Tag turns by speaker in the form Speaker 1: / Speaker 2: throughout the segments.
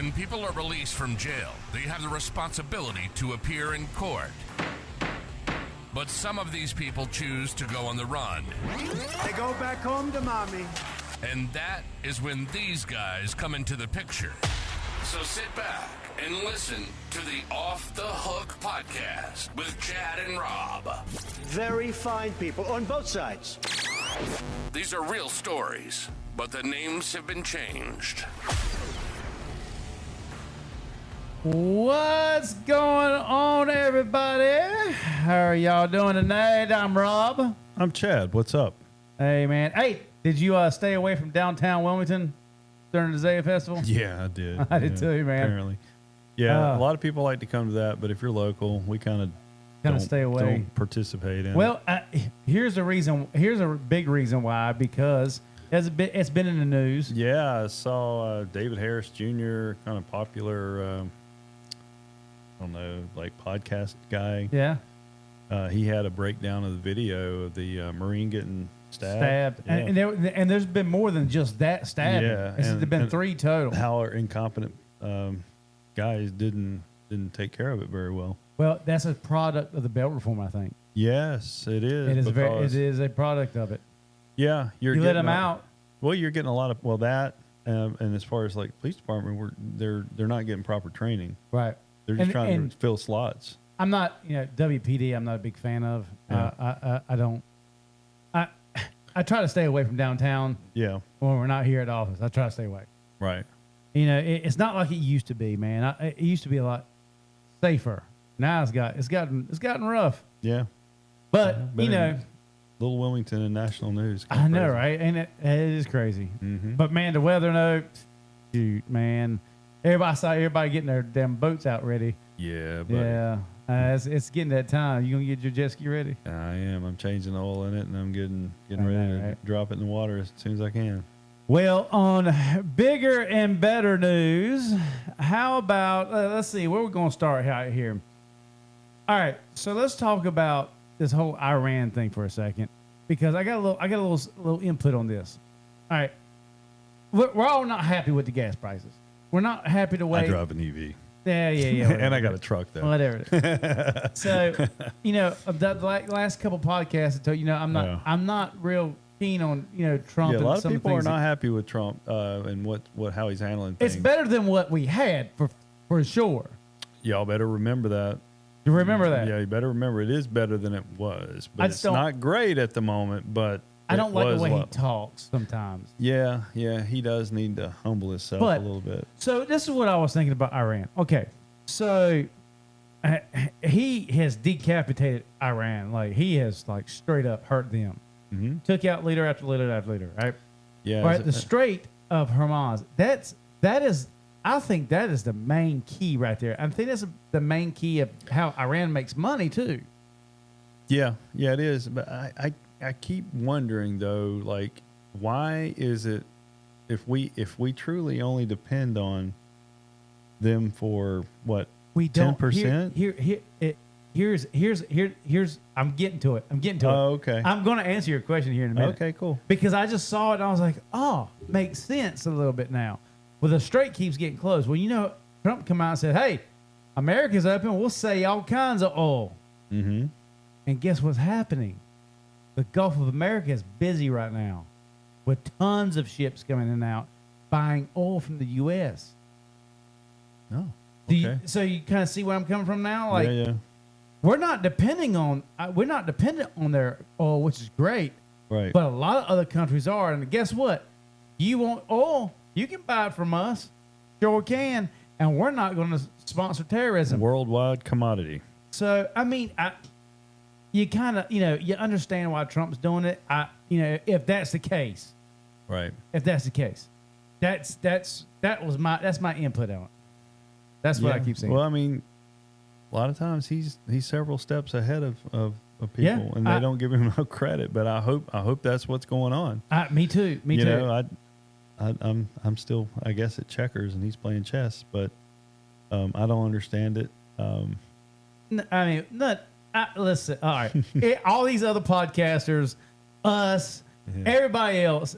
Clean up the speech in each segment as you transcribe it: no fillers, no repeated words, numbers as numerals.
Speaker 1: When people are released from jail, they have the responsibility to appear in court. But some of these people choose to go on the run.
Speaker 2: They go back home to mommy.
Speaker 1: And that is when these guys come into the picture. So sit back and listen to the Off the Hook podcast with Chad and Rob.
Speaker 2: Very fine people on both sides.
Speaker 1: These are real stories, but the names have been changed.
Speaker 3: What's going on, everybody? How are y'all doing tonight? I'm Rob.
Speaker 4: I'm Chad. What's up?
Speaker 3: Hey, man. Hey, did you stay away from downtown Wilmington during the Zaya Festival?
Speaker 4: Yeah, I did.
Speaker 3: I did too, man.
Speaker 4: Apparently. Yeah, a lot of people like to come to that, but if you're local, we kind of
Speaker 3: stay away.
Speaker 4: Don't participate in
Speaker 3: Well, here's a reason. Here's a big reason why, because it's been in the news.
Speaker 4: Yeah, I saw David Harris Jr., kind of popular, I don't know, like podcast guy.
Speaker 3: Yeah.
Speaker 4: He had a breakdown of the video of the Marine getting stabbed.
Speaker 3: Yeah. And there's been more than just that stabbing.
Speaker 4: Yeah,
Speaker 3: There's been 3 total.
Speaker 4: How our incompetent guys didn't take care of it very well.
Speaker 3: Well, that's a product of the bail reform, I think.
Speaker 4: Yes, it is.
Speaker 3: It is a product of it.
Speaker 4: Yeah,
Speaker 3: you let them out.
Speaker 4: Well, you're getting a lot of that, and as far as like police department, they're not getting proper training.
Speaker 3: Right.
Speaker 4: They're just trying to fill slots.
Speaker 3: I'm not, WPD. I'm not a big fan of.
Speaker 4: Yeah.
Speaker 3: I don't. I try to stay away from downtown.
Speaker 4: Yeah.
Speaker 3: When we're not here at the office, I try to stay away.
Speaker 4: Right.
Speaker 3: It's not like it used to be, man. It used to be a lot safer. Now it's gotten rough.
Speaker 4: Yeah.
Speaker 3: But
Speaker 4: Little Wilmington and national news.
Speaker 3: I know, right? And it is crazy.
Speaker 4: Mm-hmm.
Speaker 3: But man, the weather, shoot, man. I saw everybody getting their damn boats out ready.
Speaker 4: Yeah, but
Speaker 3: yeah. It's getting that time. You gonna get your jet ski ready?
Speaker 4: I am. I'm changing the oil in it, and I'm getting ready to drop it in the water as soon as I can.
Speaker 3: Well, on bigger and better news, how about let's see where we're gonna start out here. All right, so let's talk about this whole Iran thing for a second, because I got a little input on this. All right, we're all not happy with the gas prices. We're not happy to wait.
Speaker 4: I drive an EV.
Speaker 3: Yeah.
Speaker 4: And I got a truck though.
Speaker 3: Whatever. So, the last couple podcasts, I told you, I'm not real keen on Trump.
Speaker 4: Yeah, a lot
Speaker 3: and
Speaker 4: of people are not happy with Trump and how he's handling things.
Speaker 3: It's better than what we had for sure.
Speaker 4: Y'all better remember that.
Speaker 3: You remember that?
Speaker 4: Yeah, you better remember it is better than it was, but it's not great at the moment. But
Speaker 3: I don't like the way he talks sometimes.
Speaker 4: Yeah, he does need to humble himself a little bit.
Speaker 3: So this is what I was thinking about Iran. Okay, so he has decapitated Iran. Like he has straight up hurt them.
Speaker 4: Mm-hmm.
Speaker 3: Took out leader after leader after leader. Right.
Speaker 4: Yeah.
Speaker 3: Right. The Strait of Hormuz. I think that is the main key right there. I think that's the main key of how Iran makes money too.
Speaker 4: Yeah, it is. But I keep wondering though, why is it if we truly only depend on them for what
Speaker 3: we don't
Speaker 4: 10%?
Speaker 3: Here's I'm getting to it.
Speaker 4: Oh, okay.
Speaker 3: I'm going to answer your question here in a minute.
Speaker 4: Okay, cool.
Speaker 3: Because I just saw it and I was like, oh, makes sense a little bit now. Well, the strait keeps getting closed. Well, Trump come out and said, hey, America's open. We'll sell all kinds of oil.
Speaker 4: Mm-hmm.
Speaker 3: And guess what's happening? The Gulf of America is busy right now with tons of ships coming in and out buying oil from the U.S.
Speaker 4: Oh, okay.
Speaker 3: So you kind of see where I'm coming from now?
Speaker 4: Yeah.
Speaker 3: We're not dependent on their oil, which is great.
Speaker 4: Right.
Speaker 3: But a lot of other countries are. And guess what? You want oil, you can buy it from us. Sure can. And we're not going to sponsor terrorism.
Speaker 4: Worldwide commodity.
Speaker 3: So, I mean, you kind of, you understand why Trump's doing it. If that's the case.
Speaker 4: Right.
Speaker 3: If that's the case. That's my input on it. That's what I keep saying.
Speaker 4: Well, I mean, a lot of times he's several steps ahead of people, and they don't give him no credit. But I hope that's what's going on.
Speaker 3: Me too. Me too.
Speaker 4: I'm still, I guess, at checkers, and he's playing chess, but I don't understand it.
Speaker 3: Listen. All right, all these other podcasters, us, everybody else.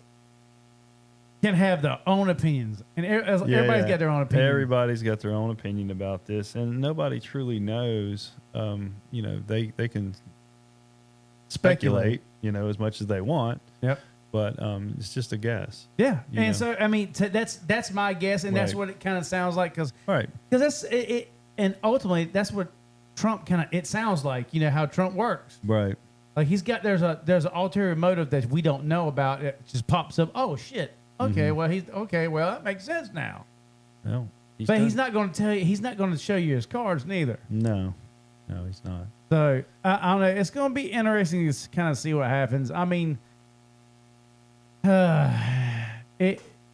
Speaker 3: can have their own opinions, and everybody's got their own opinion.
Speaker 4: Everybody's got their own opinion about this, and nobody truly knows. They can speculate, as mumuch as they want.
Speaker 3: Yep.
Speaker 4: But it's just a guess.
Speaker 3: Yeah,
Speaker 4: know?
Speaker 3: So I mean, that's my guess, and that's what it kind of sounds like, because that's it, and ultimately that's what Trump it sounds like. How Trump works,
Speaker 4: right?
Speaker 3: Like he's got there's an ulterior motive that we don't know about. It just pops up. Oh shit. Okay, well that makes sense now.
Speaker 4: No,
Speaker 3: he's not going to tell you. He's not going to show you his cards neither.
Speaker 4: No, he's not.
Speaker 3: So I don't know. It's going to be interesting to kind of see what happens. I mean,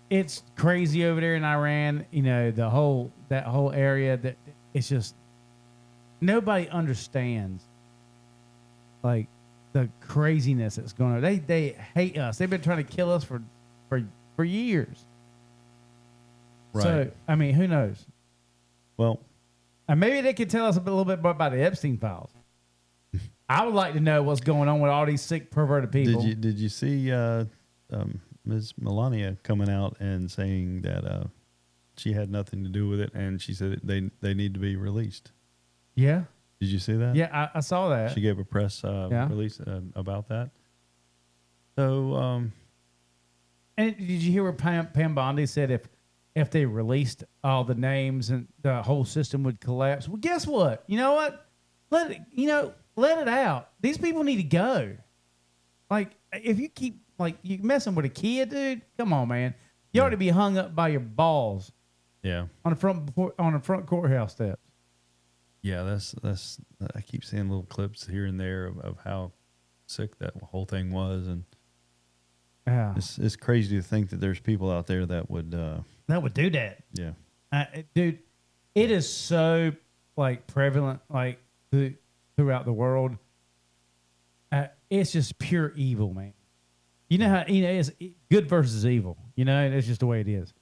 Speaker 3: it's crazy over there in Iran. That whole area. That it's just nobody understands. Like the craziness that's going on. They hate us. They've been trying to kill us for years.
Speaker 4: Right.
Speaker 3: So, I mean, who knows?
Speaker 4: Well,
Speaker 3: and maybe they could tell us a little bit more about the Epstein files. I would like to know what's going on with all these sick, perverted people.
Speaker 4: Did you see Ms. Melania coming out and saying that she had nothing to do with it, and she said they need to be released?
Speaker 3: Yeah.
Speaker 4: Did you see that?
Speaker 3: Yeah, I saw that.
Speaker 4: She gave a press release about that. So,
Speaker 3: and did you hear what Pam Bondi said? If they released all the names and the whole system would collapse. Well, guess what? You know what? Let it out. These people need to go. Like, if you keep you messing with a kid, dude, come on, man. You ought to be hung up by your balls.
Speaker 4: Yeah.
Speaker 3: On the front courthouse steps.
Speaker 4: Yeah, that's. I keep seeing little clips here and there of how sick that whole thing was, and it's crazy to think that there's people out there that would
Speaker 3: do that.
Speaker 4: Yeah,
Speaker 3: dude, it is so prevalent throughout the world. It's just pure evil, man. You know how it's good versus evil. And it's just the way it is,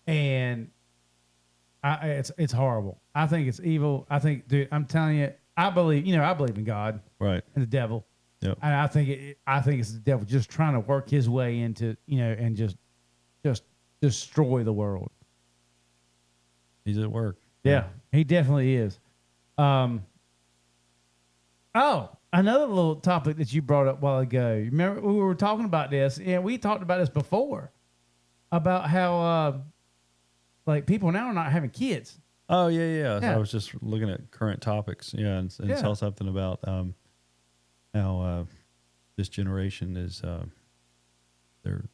Speaker 3: and it's horrible. I think it's evil. I think, dude, I'm telling you, I believe in God,
Speaker 4: right,
Speaker 3: and the devil.
Speaker 4: Yep.
Speaker 3: And I think it's the devil just trying to work his way into, and just destroy the world.
Speaker 4: He's at work.
Speaker 3: Yeah, he definitely is. Another little topic that you brought up a while ago. Remember we were talking about this, and we talked about this before, about how people now are not having kids.
Speaker 4: Oh yeah. So I was just looking at current topics, and saw something about how this generation is they're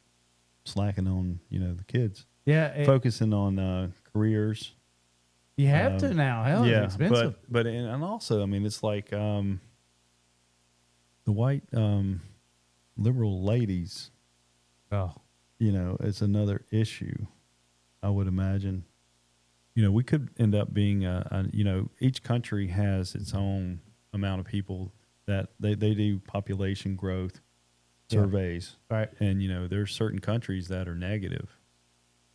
Speaker 4: slacking on the kids.
Speaker 3: Yeah,
Speaker 4: focusing on careers.
Speaker 3: You have to now. Hell, it's expensive.
Speaker 4: But and also, I mean, it's like the white liberal ladies.
Speaker 3: Oh,
Speaker 4: it's another issue. I would imagine. We could end up being each country has its own amount of people that they do population growth surveys,
Speaker 3: right?
Speaker 4: And there's certain countries that are negative,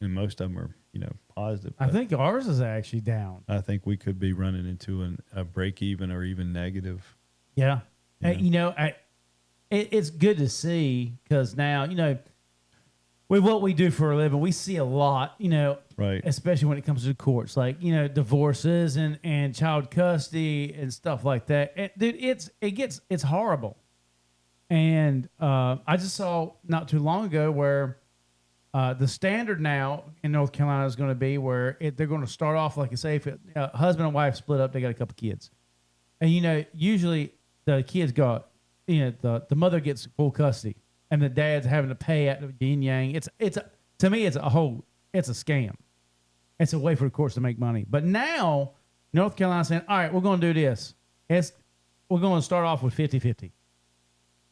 Speaker 4: and most of them are positive.
Speaker 3: I think ours is actually down.
Speaker 4: I think we could be running into a break even or even negative.
Speaker 3: Yeah, it's good to see, because now with what we do for a living, we see a lot,
Speaker 4: right?
Speaker 3: Especially when it comes to courts, divorces and child custody and stuff like that. Dude, it's horrible. And I just saw not too long ago where the standard now in North Carolina is going to be where they're going to start off, like you say, if husband and wife split up, they got a couple kids, and usually the kids got the mother gets full custody. And the dad's having to pay at the yin yang. To me, it's a scam. It's a way for the courts to make money. But now, North Carolina's saying, all right, we're going to do this. We're going to start off with 50-50.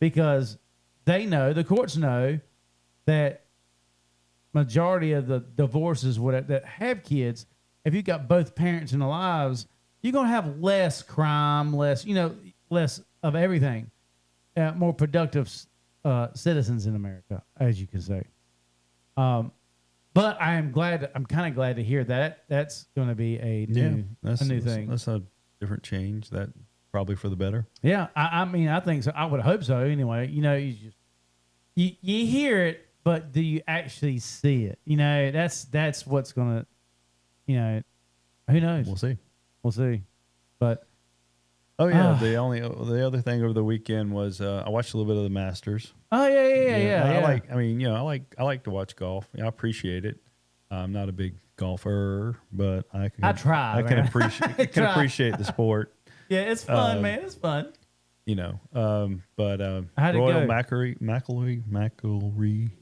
Speaker 3: Because the courts know that majority of the divorces that have kids, if you've got both parents in their lives, you're going to have less crime, less of everything, more productive citizens in America, as you can say. But I'm kind of glad to hear that that's going to be a new thing.
Speaker 4: That's a different change. That probably for the better.
Speaker 3: Yeah, I mean, I think so. I would hope so. Anyway, you hear it, but do you actually see it? That's what's gonna, who knows? We'll see. But
Speaker 4: oh yeah, the other thing over the weekend was I watched a little bit of the Masters.
Speaker 3: Oh yeah.
Speaker 4: I like to watch golf. I appreciate it. I'm not a big golfer, but I can appreciate the sport.
Speaker 3: Yeah, it's fun, man. It's fun.
Speaker 4: But
Speaker 3: how'd it
Speaker 4: Royal
Speaker 3: go?
Speaker 4: McIlroy.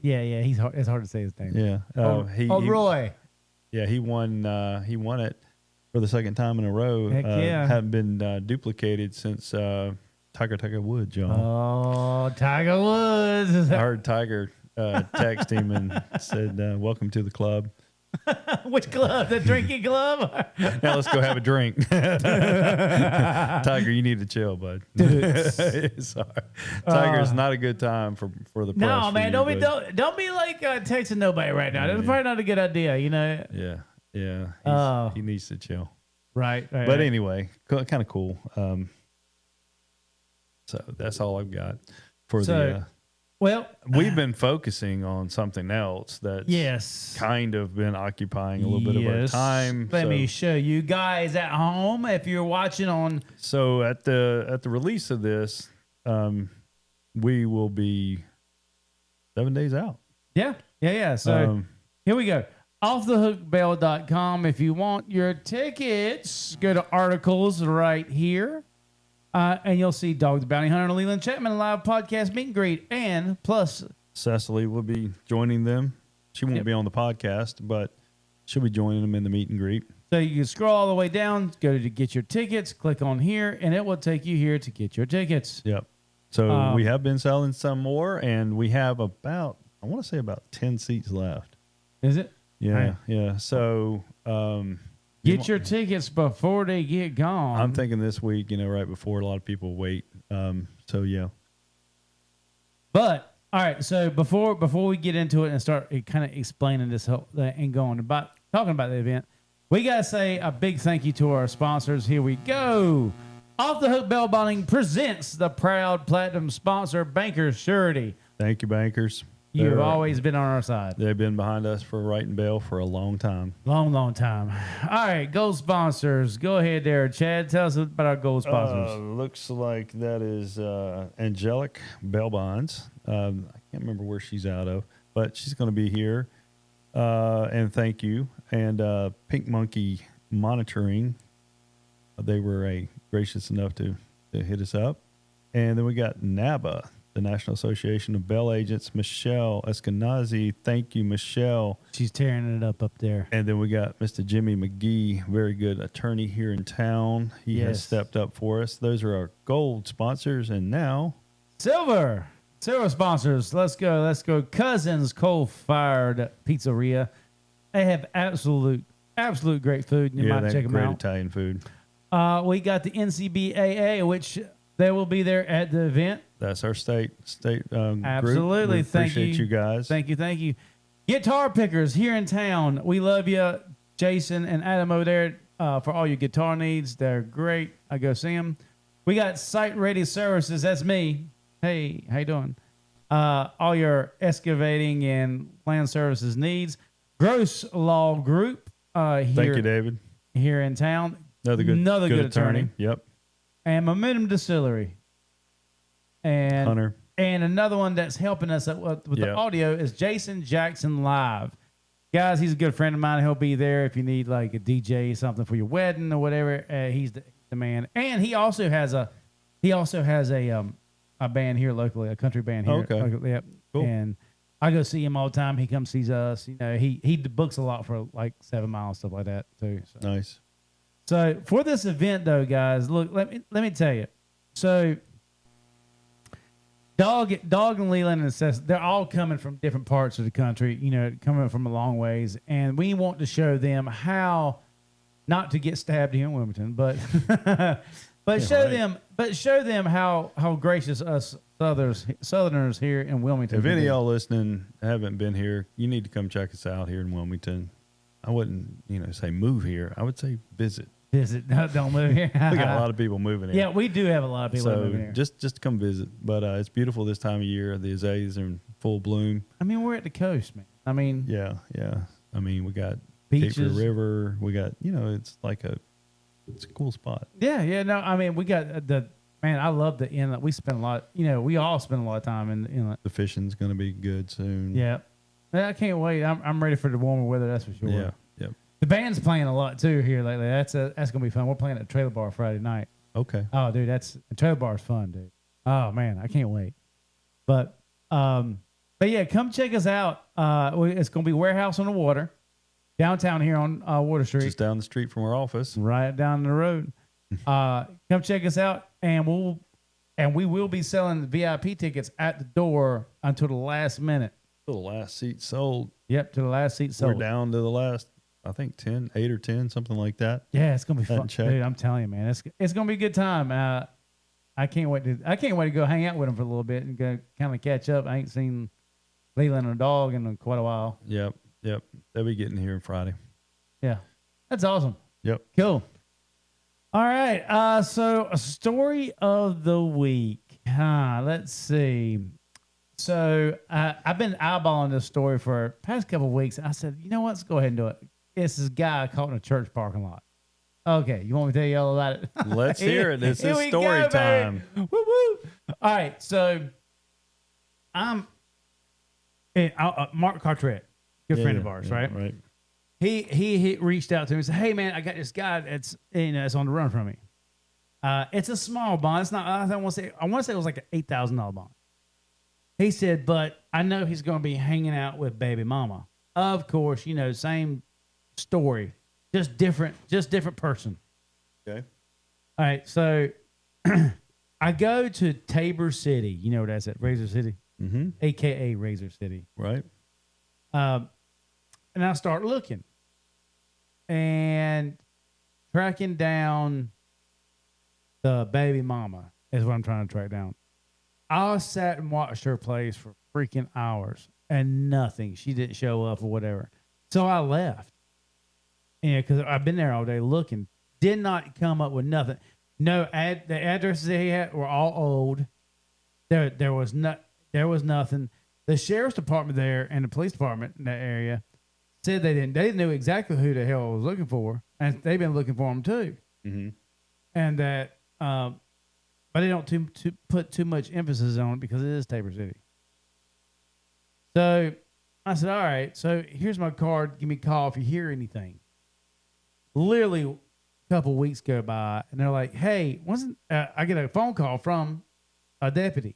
Speaker 3: Yeah, it's hard to say his name.
Speaker 4: Yeah.
Speaker 3: Roy.
Speaker 4: Yeah, he won it for the second time in a row.
Speaker 3: Heck yeah.
Speaker 4: Hadn't been duplicated since Tiger Woods, y'all.
Speaker 3: Oh, Tiger Woods.
Speaker 4: I heard Tiger text him and said, welcome to the club.
Speaker 3: Which club? The drinking club?
Speaker 4: Now let's go have a drink. Tiger, you need to chill, bud. Sorry. Tiger's not a good time for the press.
Speaker 3: No, man, don't be like texting nobody right now. That's probably not a good idea,
Speaker 4: Yeah. He needs to chill.
Speaker 3: Right.
Speaker 4: But anyway, kind of cool. So that's all I've got for
Speaker 3: well,
Speaker 4: we've been focusing on something else that's kind of been occupying a little bit of our time.
Speaker 3: Let me show you guys at home if you're watching on.
Speaker 4: So at the release of this, we will be 7 days out.
Speaker 3: Yeah. So here we go. offthehookbell.com. If you want your tickets, go to articles right here. And you'll see Dog the Bounty Hunter and Leland Chapman live podcast meet and greet. And plus,
Speaker 4: Cecily will be joining them. She won't be on the podcast, but she'll be joining them in the meet and greet.
Speaker 3: So you can scroll all the way down, go to get your tickets, click on here, and it will take you here to get your tickets.
Speaker 4: Yep. So we have been selling some more, and we have about 10 seats left.
Speaker 3: Is it?
Speaker 4: Yeah,
Speaker 3: right.
Speaker 4: Yeah. So
Speaker 3: get your tickets before they get gone.
Speaker 4: I'm thinking this week, right before a lot of people wait. So yeah.
Speaker 3: But all right, so before we get into it and start kind of explaining this whole and talking about the event, we gotta say a big thank you to our sponsors. Here we go. Off the Hook Bell Bonding presents the proud platinum sponsor, Bankers Surety.
Speaker 4: Thank you, Bankers.
Speaker 3: You've always been on our side.
Speaker 4: They've been behind us for writing bail for a long time.
Speaker 3: Long time. All right, gold sponsors. Go ahead there, Chad. Tell us about our gold sponsors.
Speaker 4: Looks like that is Angelic Bail Bonds. I can't remember where she's out of, but she's going to be here. And thank you. And Pink Monkey Monitoring. They were gracious enough to hit us up. And then we got NABA, the National Association of Bail Agents, Michelle Eskenazi. Thank you, Michelle.
Speaker 3: She's tearing it up there.
Speaker 4: And then we got Mr. Jimmy McGee, very good attorney here in town. He has stepped up for us. Those are our gold sponsors. And now
Speaker 3: Silver sponsors. Let's go. Cousins Coal-Fired Pizzeria. They have absolute great food. You might check them
Speaker 4: great
Speaker 3: out.
Speaker 4: Italian food.
Speaker 3: We got the NCBAA, which they will be there at the event.
Speaker 4: That's our state
Speaker 3: absolutely.
Speaker 4: Group.
Speaker 3: Thank
Speaker 4: appreciate you guys.
Speaker 3: Thank you. Guitar pickers here in town. We love you, Jason and Adam over there for all your guitar needs. They're great. I go see them. We got Site Ready Services. That's me. Hey, how you doing? All your excavating and land services needs. Gross Law Group.
Speaker 4: Thank you, David.
Speaker 3: Here in town.
Speaker 4: Another good attorney. Yep.
Speaker 3: And Momentum Distillery. And
Speaker 4: Hunter.
Speaker 3: And another one that's helping us with the audio is Jason Jackson Live. Guys, he's a good friend of mine. He'll be there if you need like a DJ, something for your wedding or whatever. He's the man. And he also has a band here locally, a country band here.
Speaker 4: Okay.
Speaker 3: Locally, yep.
Speaker 4: Cool.
Speaker 3: And I go see him all the time. He comes sees us. He books a lot for like 7 Mile stuff like that too. So.
Speaker 4: Nice.
Speaker 3: So for this event though, guys, look, let me tell you. So Dog and Leland and Seth, they're all coming from different parts of the country, coming from a long ways. And we want to show them how not to get stabbed here in Wilmington, but show them how gracious us Southerners here in Wilmington.
Speaker 4: If any of y'all listening haven't been here, you need to come check us out here in Wilmington. I wouldn't, say move here. I would say visit.
Speaker 3: visit. No, don't move here.
Speaker 4: We got a lot of people moving here.
Speaker 3: Yeah, we do have a lot of people
Speaker 4: So
Speaker 3: moving here.
Speaker 4: just come visit. But it's beautiful this time of year. The azaleas are in full bloom.
Speaker 3: I mean, we're at the coast, man. I mean,
Speaker 4: Yeah. I mean, we got
Speaker 3: Beaches.
Speaker 4: Cape Fear River. We got, it's a cool spot.
Speaker 3: yeah. No, I mean, we got man, I love the inlet. We spend a lot, we all spend a lot of time in the inlet.
Speaker 4: The fishing's going to be good soon.
Speaker 3: Yeah. Man, I can't wait. I'm ready for the warmer weather, that's for sure.
Speaker 4: Yeah. Yep.
Speaker 3: The band's playing a lot too here lately. That's gonna be fun. We're playing at Trailer Bar Friday night.
Speaker 4: Okay.
Speaker 3: Oh, dude, Trailer Bar is fun, dude. Oh man, I can't wait. But yeah, come check us out. It's gonna be Warehouse on the Water, downtown here on Water Street,
Speaker 4: Just down the street from our office.
Speaker 3: right down the road. Come check us out, and we will be selling the VIP tickets at the door until the last minute.
Speaker 4: The last seat sold.
Speaker 3: Yep, to the last seat sold.
Speaker 4: We're down to the last, I think 8 or 10, something like that.
Speaker 3: Yeah, it's gonna be fun,
Speaker 4: Hadn't checked.
Speaker 3: dude. I'm telling you, man, it's gonna be a good time. I can't wait to go hang out with them for a little bit and go kind of catch up. I ain't seen Leland and the dog in quite a while.
Speaker 4: Yep. They'll be getting here Friday.
Speaker 3: Yeah, that's awesome.
Speaker 4: Yep.
Speaker 3: Cool. All right. So a story of the week. Let's see. So I've been eyeballing this story for the past couple of weeks. And I said, you know what? Let's go ahead and do it. It's this guy caught in a church parking lot. Okay. You want me to tell you all about it?
Speaker 4: Let's hear it. This
Speaker 3: Here
Speaker 4: is
Speaker 3: we
Speaker 4: story
Speaker 3: go,
Speaker 4: time.
Speaker 3: baby. Woo woo. All right. So Mark Carteret, good friend of ours, right?
Speaker 4: Right.
Speaker 3: He reached out to me and said, "Hey man, I got this guy that's it's on the run from me. It's a small bond. It's not. I want to say it was like an $8,000 bond." He said, "But I know he's going to be hanging out with baby mama. Of course, same story, just different person."
Speaker 4: Okay.
Speaker 3: All right, so I go to Tabor City. You know where that's at? Razor City, AKA Razor City.
Speaker 4: Right.
Speaker 3: And I start looking and tracking down the baby mama is what I'm trying to track down. I sat and watched her place for freaking hours and nothing. She didn't show up or whatever. So I left. Yeah, because I've been there all day looking. Did not come up with nothing. No, the addresses he had were all old. There was nothing. The sheriff's department there and the police department in that area said they knew exactly who the hell I was looking for, and they've been looking for him too.
Speaker 4: Mm-hmm.
Speaker 3: And that, but they don't put too much emphasis on it because it is Tabor City. So I said, all right, so here's my card. Give me a call if you hear anything. Literally a couple weeks go by, and they're like, hey, I get a phone call from a deputy.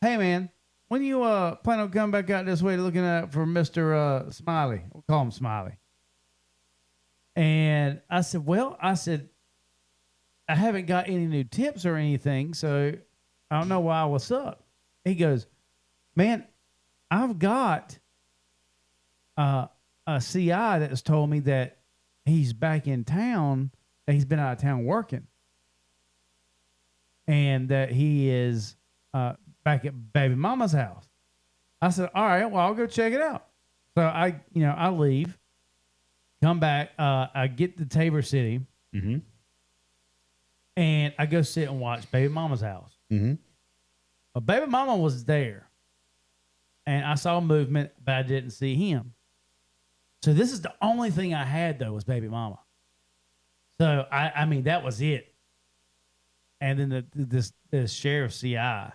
Speaker 3: Hey, man, when you plan on coming back out this way looking out for Mr. Smiley? We'll call him Smiley. And I said, I haven't got any new tips or anything, so I don't know why. What's up? He goes, man, I've got a CI that has told me that he's back in town, that he's been out of town working, and that he is back at baby mama's house. I said, all right, well, I'll go check it out. So I leave, come back, I get to Tabor City, and I go sit and watch baby mama's house. But baby mama was there, and I saw movement, but I didn't see him. So this is the only thing I had, though, was baby mama. So, I mean, that was it. And then this sheriff CI.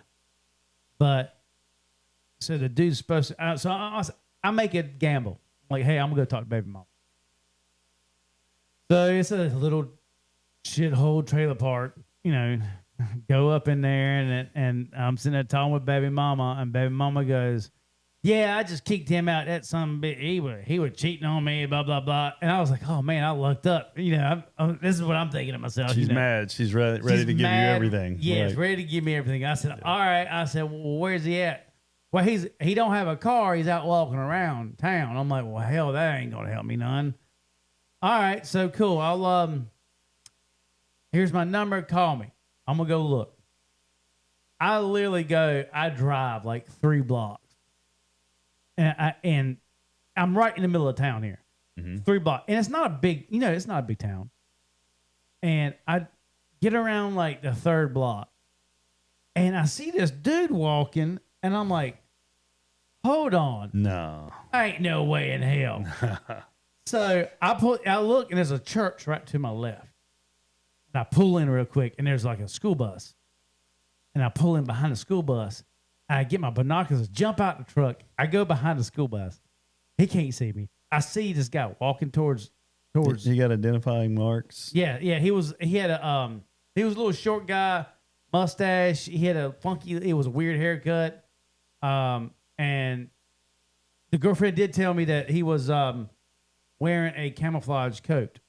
Speaker 3: But, so the dude's supposed to, so I make a gamble. Like, hey, I'm going to go talk to baby mama. So it's a little shithole trailer park, go up in there, and I'm sitting there talking with baby mama, and baby mama goes, yeah, I just kicked him out. That son bit, he was cheating on me, blah, blah, blah. And I was like, oh, man, I lucked up. This is what I'm thinking to myself.
Speaker 4: She's mad. She's ready to give you everything.
Speaker 3: Yes, ready to give me everything. I said, all right. I said, well, where's he at? Well, he don't have a car. He's out walking around town. I'm like, well, hell, that ain't going to help me none. All right, so cool. I'll here's my number. Call me. I'm going to go look. I drive like 3 blocks. And I'm right in the middle of town here. 3 blocks. And it's not a big, it's not a big town. And I get around like the third block, and I see this dude walking, and I'm like, hold on.
Speaker 4: No.
Speaker 3: Ain't no way in hell. So I look, and there's a church right to my left. And I pull in real quick, and there's like a school bus. And I pull in behind the school bus. And I get my binoculars, jump out the truck. I go behind the school bus. He can't see me. I see this guy walking towards.
Speaker 4: You got identifying marks?
Speaker 3: Yeah. He was a little short guy, mustache. He had it was a weird haircut. And the girlfriend did tell me that he was wearing a camouflage coat.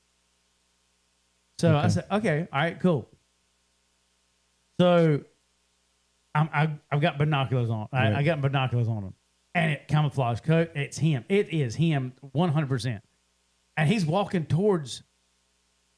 Speaker 3: So I said, okay, all right, cool. So I've got binoculars on.
Speaker 4: Right.
Speaker 3: I got binoculars on him. And camouflage coat, it's him. It is him 100%. And he's walking towards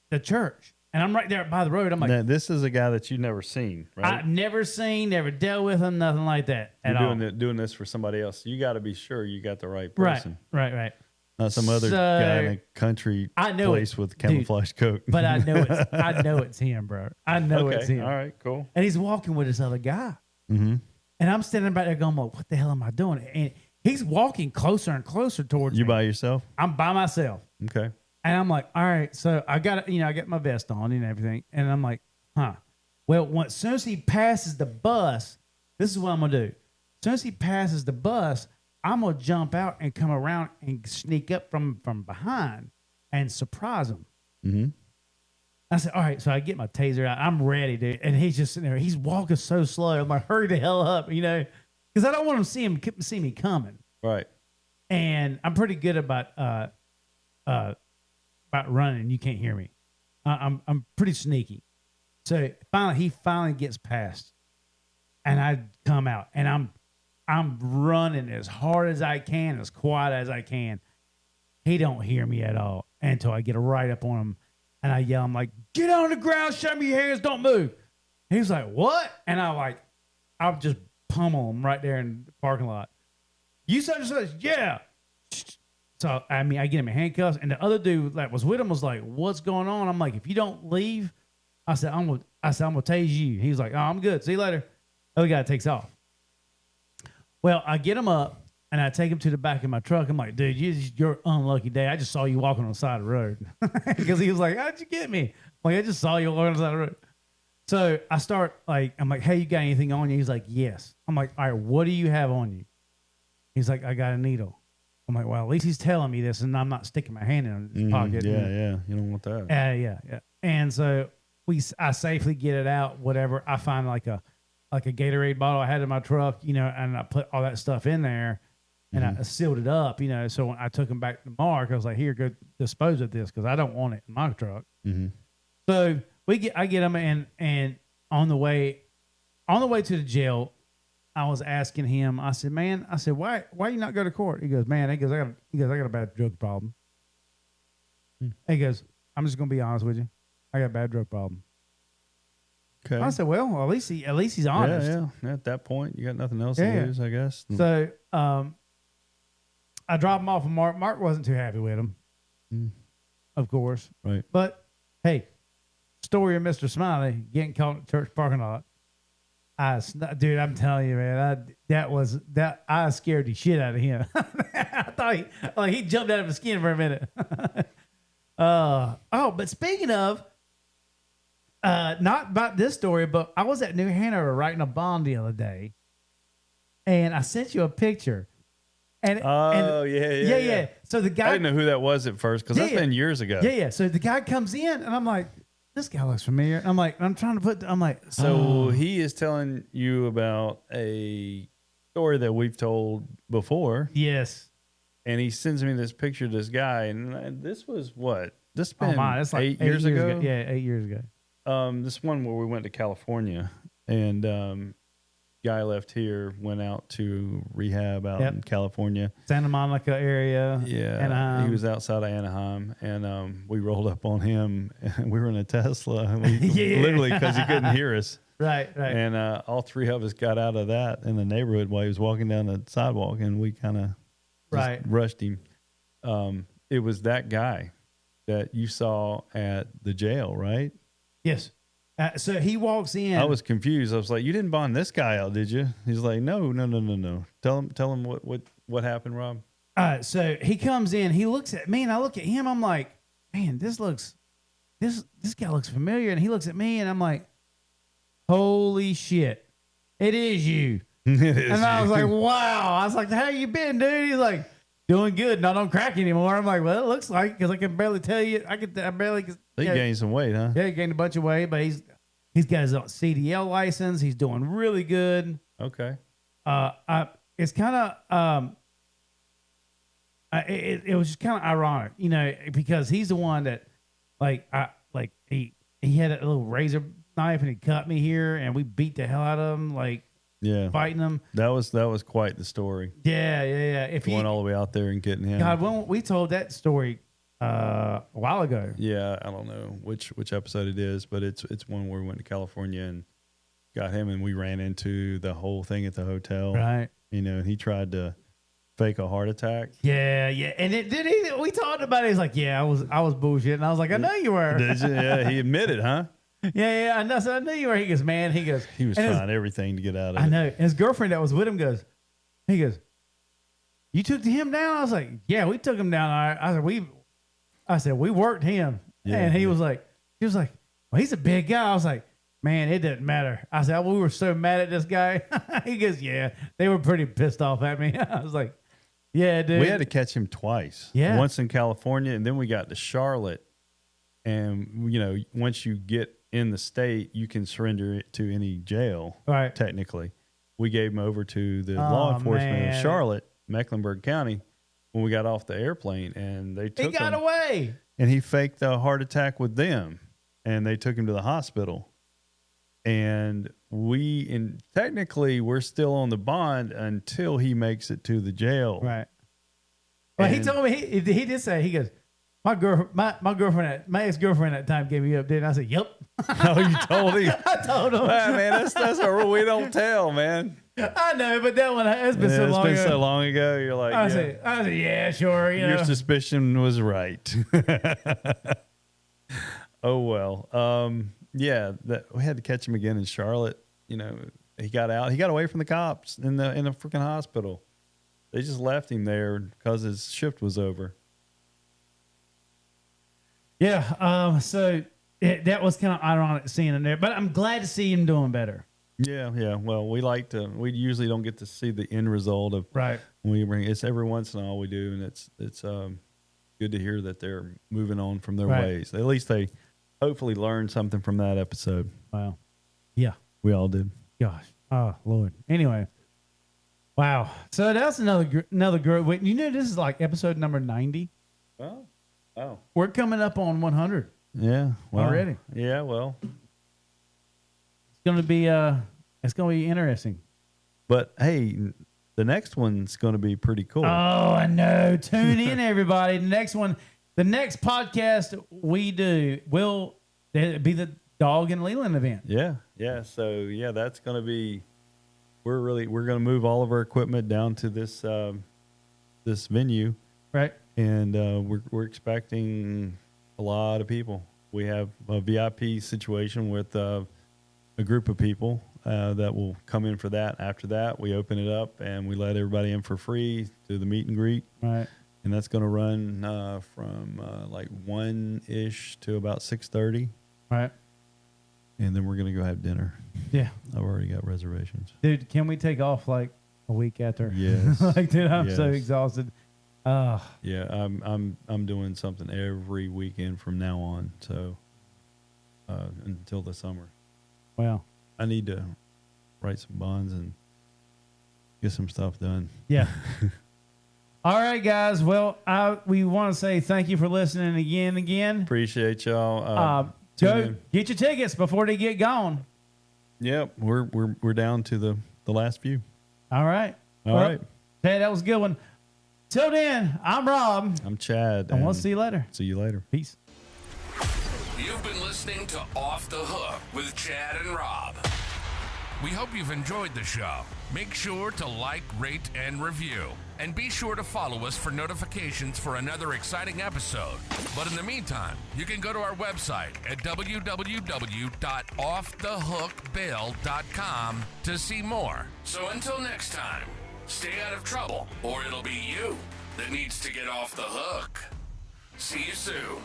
Speaker 3: the church. And I'm right there by the road. I'm like,
Speaker 4: now, this is a guy that you've never seen, right?
Speaker 3: I've never seen, never dealt with him, nothing like that at all.
Speaker 4: Doing this for somebody else. You got to be sure you got the right person.
Speaker 3: Right.
Speaker 4: Not some other guy in a country place with a camouflage coat.
Speaker 3: But I know it's him, bro. I know it's him.
Speaker 4: All right, cool.
Speaker 3: And he's walking with this other guy.
Speaker 4: Mm-hmm.
Speaker 3: And I'm standing back there going, what the hell am I doing? And he's walking closer and closer towards me.
Speaker 4: You by yourself?
Speaker 3: I'm by myself.
Speaker 4: Okay.
Speaker 3: And I'm like, all right, so I got my vest on and everything. And I'm like, well, as soon as he passes the bus, this is what I'm going to do. As soon as he passes the bus, I'm going to jump out and come around and sneak up from behind and surprise him.
Speaker 4: Mm-hmm.
Speaker 3: I said, all right, so I get my taser out. I'm ready, dude. And he's just sitting there. He's walking so slow. I'm like, hurry the hell up, because I don't want him to see me coming.
Speaker 4: Right.
Speaker 3: And I'm pretty good about running. You can't hear me. I'm pretty sneaky. So he finally gets past, and I come out, and I'm running as hard as I can, as quiet as I can. He don't hear me at all until I get right up on him, and I yell, I'm like, get on the ground, show me your hands, don't move. He's like, what? And I'll just pummel him right there in the parking lot. You such and such, yeah. So, I get him in handcuffs, and the other dude that was with him was like, what's going on? I'm like, if you don't leave, I said, I'm gonna tase you. He was like, oh, I'm good. See you later. Oh, the guy takes off. Well, I get him up, and I take him to the back of my truck. I'm like, dude, you're unlucky day. I just saw you walking on the side of the road. Because he was like, how'd you get me? I'm like, I just saw you walking on the side of the road. So I start, I'm like, hey, you got anything on you? He's like, yes. I'm like, all right, what do you have on you? He's like, I got a needle. I'm like, well, at least he's telling me this, and I'm not sticking my hand in his pocket.
Speaker 4: Yeah. You don't want that.
Speaker 3: Yeah. And so I safely get it out, whatever. I find like a Gatorade bottle I had in my truck, and I put all that stuff in there, and I sealed it up, So when I took him back to Mark, I was like, here, go dispose of this because I don't want it in my truck.
Speaker 4: Mm-hmm.
Speaker 3: So I get him, and on the way to the jail, I was asking him. I said, man, why you not go to court? He goes, man, I got a bad drug problem. He goes, I'm just gonna be honest with you, I got a bad drug problem.
Speaker 4: Okay.
Speaker 3: I said, well, at least he's honest.
Speaker 4: Yeah. At that point, you got nothing else to lose, I guess.
Speaker 3: So, I dropped him off with Mark. Mark wasn't too happy with him, of course.
Speaker 4: Right.
Speaker 3: But hey, story of Mr. Smiley getting caught in the church parking lot. Dude, I'm telling you, man, I scared the shit out of him. I thought he jumped out of his skin for a minute. But speaking of, not about this story, but I was at New Hanover writing a bond the other day, and I sent you a picture. Yeah. So the guy,
Speaker 4: I didn't know who that was at first because that's been years ago.
Speaker 3: Yeah. So the guy comes in, and I'm like, this guy looks familiar. And I'm trying to put. I'm like,
Speaker 4: so he is telling you about a story that we've told before.
Speaker 3: Yes.
Speaker 4: And he sends me this picture of this guy, and this was what? This been
Speaker 3: that's like
Speaker 4: 8 years ago.
Speaker 3: Yeah, 8 years ago.
Speaker 4: This one where we went to California, and guy left here, went out to rehab out in California,
Speaker 3: Santa Monica area.
Speaker 4: Yeah,
Speaker 3: Anaheim.
Speaker 4: he was outside of Anaheim, and we rolled up on him. And we were in a Tesla, and literally because he couldn't hear us.
Speaker 3: Right.
Speaker 4: And all three of us got out of that in the neighborhood while he was walking down the sidewalk, and we kind of rushed him. It was that guy that you saw at the jail, right?
Speaker 3: Yes. So he walks in.
Speaker 4: I was confused. I was like, "You didn't bond this guy out, did you?" He's like, "No. Tell him what happened, Rob."
Speaker 3: So he comes in. He looks at me, and I look at him. I'm like, "Man, this guy looks familiar." And he looks at me, and I'm like, "Holy shit, it is you!"
Speaker 4: It is
Speaker 3: and I was
Speaker 4: you.
Speaker 3: like, "Wow!" I was like, "How you been, dude?" He's like, "Doing good. Not on crack anymore." I'm like, "Well, it looks like because I can barely tell you. I barely."
Speaker 4: He gained some weight, huh?
Speaker 3: Yeah, he gained a bunch of weight, but he's got his own CDL license. He's doing really good.
Speaker 4: Okay.
Speaker 3: It's kind of it was just kind of ironic, because he's the one that he had a little razor knife and he cut me here and we beat the hell out of him, fighting him.
Speaker 4: That was quite the story.
Speaker 3: Yeah. If
Speaker 4: Going all the way out there and getting him.
Speaker 3: God, when we told that story a while ago.
Speaker 4: Yeah, I don't know which episode it is, but it's one where we went to California and got him, and we ran into the whole thing at the hotel.
Speaker 3: Right.
Speaker 4: And he tried to fake a heart attack.
Speaker 3: Yeah. And we talked about it. He's like, "Yeah, I was bullshitting." And I was like, "I know you were."
Speaker 4: Did you? Yeah, he admitted, huh?
Speaker 3: Yeah, I know. So I knew you were. He goes, "Man," he was
Speaker 4: trying everything to get out of it.
Speaker 3: I know. And his girlfriend that was with him goes, "You took him down?" I was like, "Yeah, we took him down." I said, "We worked him."
Speaker 4: Yeah,
Speaker 3: and he was like, "Well, he's a big guy." I was like, "Man, it doesn't matter." I said, "We were so mad at this guy." He goes, "Yeah, they were pretty pissed off at me." I was like, "Yeah, dude."
Speaker 4: We had to catch him twice.
Speaker 3: Yeah.
Speaker 4: Once in California, and then we got to Charlotte. And, once you get in the state, you can surrender it to any jail,
Speaker 3: Right.
Speaker 4: technically. We gave him over to the law enforcement in Charlotte, Mecklenburg County, when we got off the airplane, and they took
Speaker 3: He got
Speaker 4: him,
Speaker 3: away.
Speaker 4: and he faked a heart attack with them, and they took him to the hospital. And technically we're still on the bond until he makes it to the jail.
Speaker 3: Right. Well, he
Speaker 4: And-
Speaker 3: told me, he did say, he goes, my ex-girlfriend at the time gave me up, didn't I? said, "Yep."
Speaker 4: Oh, you told him?
Speaker 3: I told him.
Speaker 4: Man, that's a rule we don't tell, man.
Speaker 3: I know, but that one has been so
Speaker 4: It's
Speaker 3: long
Speaker 4: been
Speaker 3: ago.
Speaker 4: so long ago. You're like,
Speaker 3: I
Speaker 4: yeah,
Speaker 3: said, "Yeah, sure."
Speaker 4: your suspicion was right. Oh well. Yeah, we had to catch him again in Charlotte. He got out. He got away from the cops in the freaking hospital. They just left him there because his shift was over.
Speaker 3: Yeah. So that was kind of ironic seeing him there, but I'm glad to see him doing better.
Speaker 4: Yeah. Well, we usually don't get to see the end result of
Speaker 3: Right.
Speaker 4: when we bring. It's every once in a while we do, and it's good to hear that they're moving on from their
Speaker 3: Right.
Speaker 4: ways. At least they hopefully learned something from that episode.
Speaker 3: Wow. Yeah.
Speaker 4: We all did.
Speaker 3: Gosh. Oh, Lord. Anyway. Wow. So that's another group. Wait, this is like episode number 90.
Speaker 4: Oh.
Speaker 3: We're coming up on 100.
Speaker 4: Yeah. Well,
Speaker 3: Already.
Speaker 4: Yeah. Well.
Speaker 3: It's going to be interesting.
Speaker 4: But hey, the next one's going to be pretty cool.
Speaker 3: Oh, I know. Tune in, everybody. The next podcast we do will be the Dog and Leland event.
Speaker 4: Yeah. So that's going to be. We're going to move all of our equipment down to this venue,
Speaker 3: Right.
Speaker 4: and we're expecting a lot of people. We have a VIP situation with a group of people that will come in for that. After that, we open it up and we let everybody in for free to the meet and greet.
Speaker 3: Right.
Speaker 4: And that's going to run from like 1-ish to about 6:30.
Speaker 3: Right.
Speaker 4: And then we're going to go have dinner.
Speaker 3: Yeah.
Speaker 4: I've already got reservations.
Speaker 3: Dude, can we take off like a week after?
Speaker 4: Yes.
Speaker 3: Dude, I'm so
Speaker 4: Yes.
Speaker 3: exhausted.
Speaker 4: Yeah, I'm doing something every weekend from now on. So until the summer,
Speaker 3: Well,
Speaker 4: I need to write some bonds and get some stuff done.
Speaker 3: yeah. All right, guys. Well, we want to say thank you for listening again.
Speaker 4: Appreciate y'all.
Speaker 3: Go
Speaker 4: tune in.
Speaker 3: get your tickets before they get gone.
Speaker 4: Yep, we're down to the last few.
Speaker 3: All right.
Speaker 4: All right.
Speaker 3: Hey, that was a good one. Till then, I'm Rob.
Speaker 4: I'm Chad.
Speaker 3: And we'll see you later.
Speaker 4: See you later.
Speaker 3: Peace.
Speaker 1: You've been listening to Off the Hook with Chad and Rob. We hope you've enjoyed the show. Make sure to like, rate, and review. And be sure to follow us for notifications for another exciting episode. But in the meantime, you can go to our website at www.offthehookbail.com to see more. So until next time, stay out of trouble, or it'll be you that needs to get off the hook. See you soon.